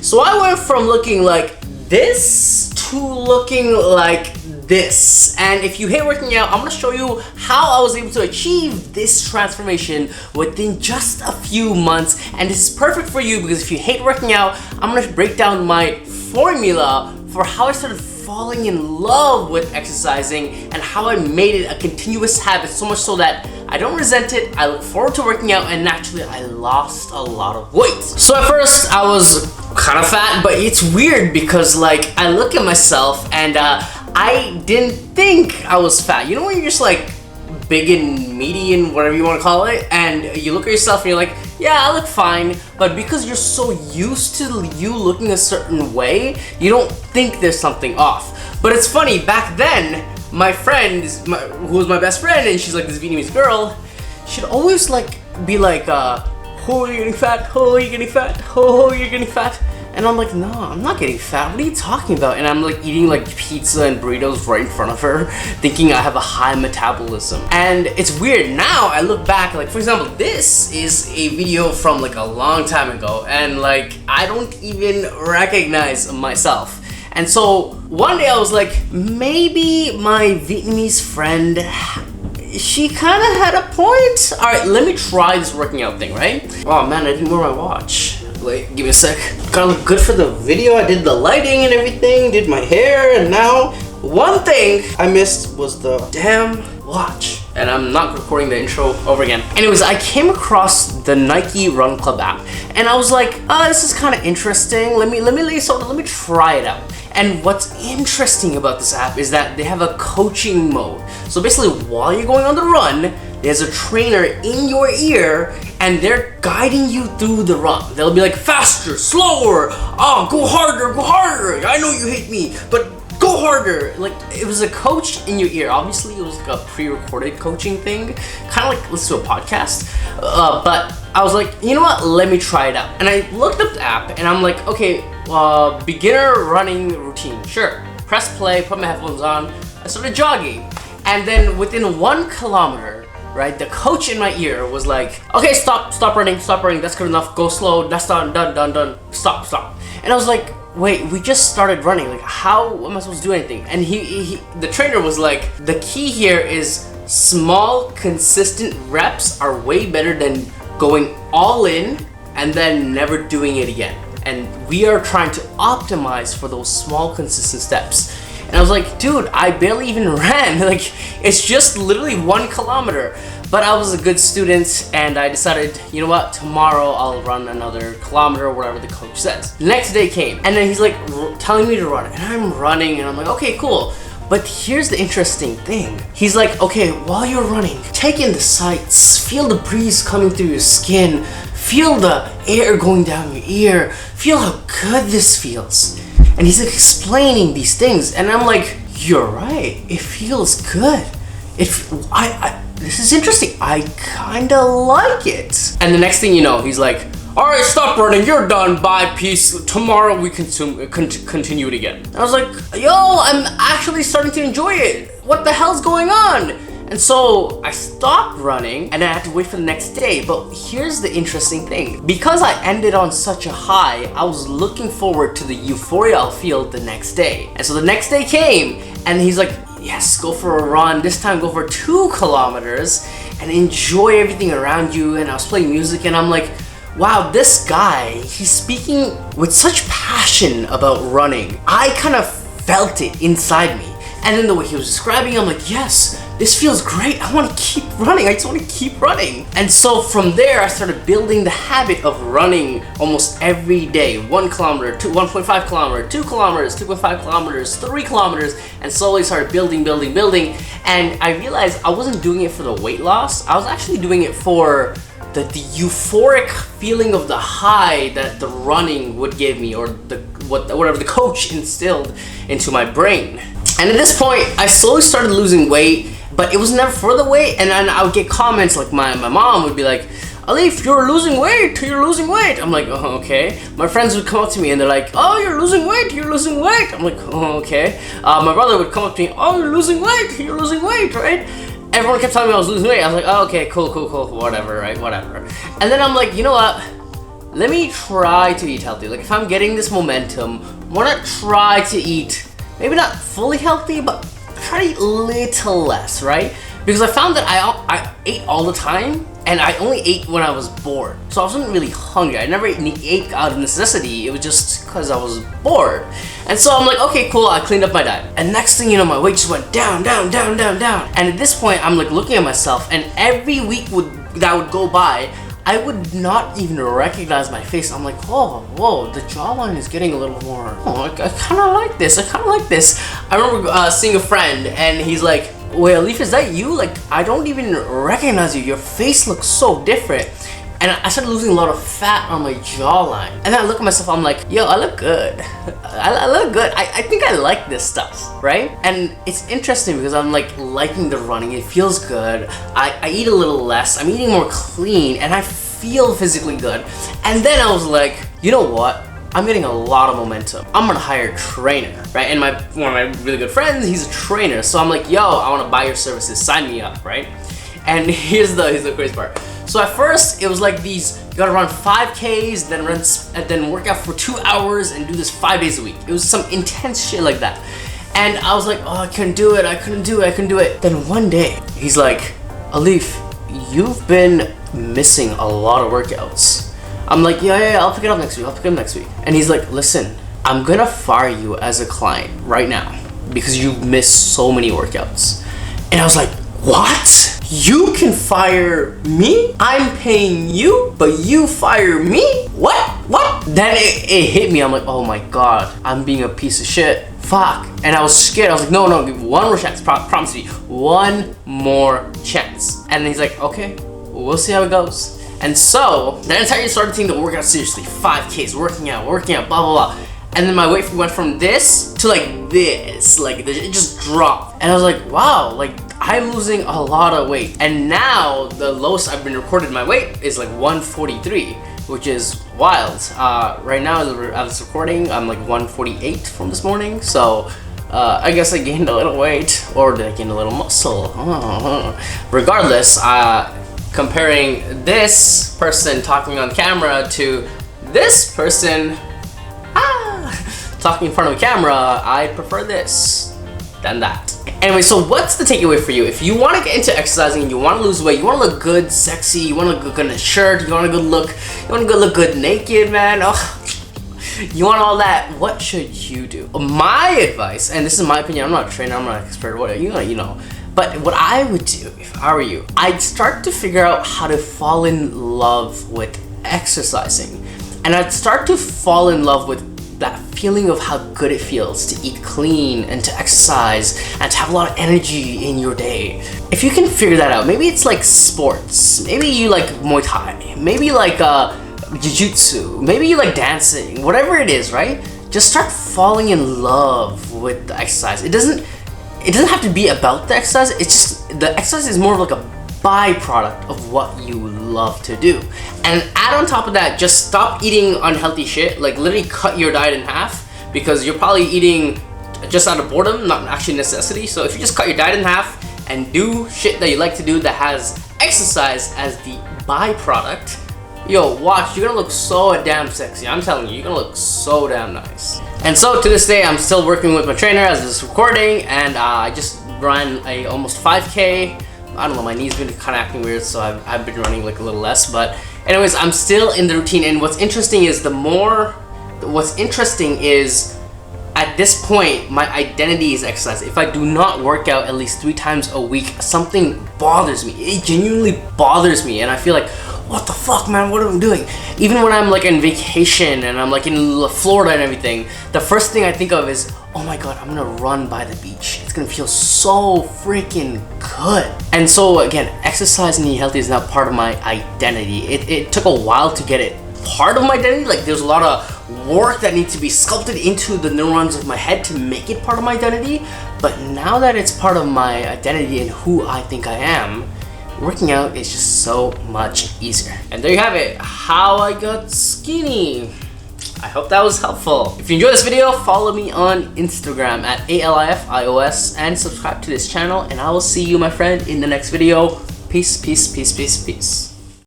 So I went from looking like this to looking like this. And if you hate working out, I'm gonna show you how I was able to achieve this transformation within just a few months. And this is perfect for you because if you hate working out, I'm gonna break down my formula for how I started falling in love with exercising and how I made it a continuous habit, so much so that I don't resent it, I look forward to working out, and naturally I lost a lot of weight. So at first I was kind of fat, but it's weird because like I look at myself and I didn't think I was fat. You know when you're just like big and meaty and whatever you want to call it, and you look at yourself and you're like, yeah, I look fine, but because you're so used to you looking a certain way, you don't think there's something off. But it's funny, back then, my friend, who was my best friend, and she's like this Vietnamese girl, she'd always like be like, oh, you're getting fat, oh, you're getting fat, oh, you're getting fat. And I'm like, no, I'm not getting fat. What are you talking about? And I'm like eating like pizza and burritos right in front of her, thinking I have a high metabolism. And it's weird. Now I look back, like for example, this is a video from like a long time ago, and like I don't even recognize myself. And so one day I was like, maybe my Vietnamese friend, she kind of had a point. All right, let me try this working out thing, right? Oh man, I didn't wear my watch. Wait, give me a sec. Gotta look good for the video. I did the lighting and everything, did my hair, and now one thing I missed was the damn watch. And I'm not recording the intro over again. Anyways, I came across the Nike Run Club app, and I was like, oh, this is kind of interesting. Let me try it out. And what's interesting about this app is that they have a coaching mode. So basically, while you're going on the run, there's a trainer in your ear and they're guiding you through the run. They'll be like, faster, slower, oh, go harder, I know you hate me, but go harder. Like, it was a coach in your ear. Obviously, it was like a pre-recorded coaching thing, kind of like listen to a podcast. But I was like, you know what, let me try it out. And I looked up the app and I'm like, okay, beginner running routine, sure. Press play, put my headphones on, I started jogging. And then within 1 kilometer, right, the coach in my ear was like, okay, stop running, that's good enough, go slow, that's done, stop. And I was like, wait, we just started running, like how am I supposed to do anything? And the trainer was like, the key here is small, consistent reps are way better than going all in and then never doing it again. And we are trying to optimize for those small, consistent steps. And I was like, dude, I barely even ran. Like, it's just literally 1 kilometer. But I was a good student and I decided, you know what, tomorrow I'll run another kilometer or whatever the coach says. The next day came and then he's like telling me to run, and I'm running and I'm like, okay, cool. But here's the interesting thing. He's like, okay, while you're running, take in the sights, feel the breeze coming through your skin, feel the air going down your ear, feel how good this feels. And he's like explaining these things, and I'm like, you're right, it feels good. This is interesting, I kinda like it. And the next thing you know, he's like, all right, stop running, you're done, bye, peace, tomorrow we continue it again. I was like, yo, I'm actually starting to enjoy it. What the hell's going on? And so I stopped running and I had to wait for the next day. But here's the interesting thing. Because I ended on such a high, I was looking forward to the euphoria I'll feel the next day. And so the next day came and he's like, yes, go for a run. This time go for 2 kilometers and enjoy everything around you. And I was playing music and I'm like, wow, this guy, he's speaking with such passion about running. I kind of felt it inside me. And then the way he was describing it, I'm like, yes, this feels great. I want to keep running. I just want to keep running. And so from there, I started building the habit of running almost every day. 1 kilometer, 1.5 kilometer, 2 kilometers, 2.5 kilometers, 3 kilometers, and slowly started building. And I realized I wasn't doing it for the weight loss. I was actually doing it for the euphoric feeling of the high that the running would give me, or whatever the coach instilled into my brain. And at this point, I slowly started losing weight, but it was never for the weight. And then I would get comments like my mom would be like, Alif, you're losing weight. I'm like, oh, okay. My friends would come up to me and they're like, oh, you're losing weight. I'm like, oh, okay. My brother would come up to me, oh, you're losing weight, right? Everyone kept telling me I was losing weight. I was like, oh, okay, cool, whatever, right, whatever. And then I'm like, you know what? let me try to eat healthy. Like if I'm getting this momentum, wanna try to eat, maybe not fully healthy, but try to eat a little less, right? Because I found that I ate all the time, and I only ate when I was bored. So I wasn't really hungry. I never ate out of necessity. It was just because I was bored. And so I'm like, okay, cool, I cleaned up my diet. And next thing you know, my weight just went down, down, down, down, down. And at this point, I'm like looking at myself, and every week that would go by, I would not even recognize my face. I'm like, whoa, the jawline is getting a little more, I kind of like this, I remember seeing a friend, and he's like, wait, Alif, is that you? Like, I don't even recognize you. Your face looks so different. And I started losing a lot of fat on my jawline. And then I look at myself, I'm like, yo, I look good. I look good. I think I like this stuff, right? And it's interesting because I'm like liking the running. It feels good. I eat a little less. I'm eating more clean, and I feel physically good. And then I was like, you know what? I'm getting a lot of momentum. I'm gonna hire a trainer, right? And one of my really good friends, he's a trainer. So I'm like, yo, I wanna buy your services, sign me up, right? And here's the crazy part. So at first, it was like these, you gotta run 5Ks, then work out for 2 hours and do this 5 days a week. It was some intense shit like that. And I was like, oh, I couldn't do it. Then one day, he's like, Alif, you've been missing a lot of workouts. I'm like, yeah, I'll pick it up next week. And he's like, listen, I'm gonna fire you as a client right now because you've missed so many workouts. And I was like, what? You can fire me? I'm paying you, but you fire me? What? Then it hit me. I'm like, oh my God, I'm being a piece of shit. Fuck. And I was scared. I was like, no, give me one more chance. Promise me, one more chance. And he's like, okay, we'll see how it goes. And so, then I started taking the workout seriously. 5Ks, working out, blah, blah, blah. And then my weight went from this to like this. Like, it just dropped. And I was like, wow, like, I'm losing a lot of weight. And now, the lowest I've been recorded my weight is like 143, which is wild. Right now, as I was recording, I'm like 148 from this morning. So, I guess I gained a little weight, or did I gain a little muscle? Regardless, comparing this person talking on camera to this person talking in front of a camera, I prefer this than that. Anyway, so what's the takeaway for you? If you want to get into exercising and you want to lose weight, you want to look good, sexy, you want to look good in a shirt, you want to look good naked, man. You want all that, what should you do? My advice, and this is my opinion, I'm not a trainer, I'm not an expert, whatever, you know. But what I would do if I were you, I'd start to figure out how to fall in love with exercising. And I'd start to fall in love with that feeling of how good it feels to eat clean and to exercise and to have a lot of energy in your day. If you can figure that out, maybe it's like sports, maybe you like Muay Thai, maybe you like Jiu-Jitsu, maybe you like dancing, whatever it is, right? Just start falling in love with the exercise. It doesn't have to be about the exercise. It's just the exercise is more of like a byproduct of what you love to do. And add on top of that, just stop eating unhealthy shit. Like literally cut your diet in half, because you're probably eating just out of boredom, not actually necessity. So if you just cut your diet in half and do shit that you like to do that has exercise as the byproduct, yo, watch, you're gonna look so damn sexy. I'm telling you, you're gonna look so damn nice. And so to this day, I'm still working with my trainer as this recording, and I just ran a almost 5K. I don't know, my knee's been kind of acting weird, so I've been running like a little less. But anyways, I'm still in the routine, and what's interesting is at this point, my identity is exercise. If I do not work out at least 3 times a week, something bothers me. It genuinely bothers me, and I feel like, what the fuck, man, what am I doing? Even when I'm like on vacation and I'm like in Florida and everything, the first thing I think of is, oh my God, I'm gonna run by the beach. It's gonna feel so freaking good. And so again, exercise and eating healthy is now part of my identity. It took a while to get it part of my identity. Like there's a lot of work that needs to be sculpted into the neurons of my head to make it part of my identity. But now that it's part of my identity and who I think I am, working out is just so much easier. And there you have it, how I got skinny. I hope that was helpful. If you enjoyed this video, follow me on Instagram at ALIFIOS and subscribe to this channel, and I will see you, my friend, in the next video. Peace, peace, peace, peace, peace.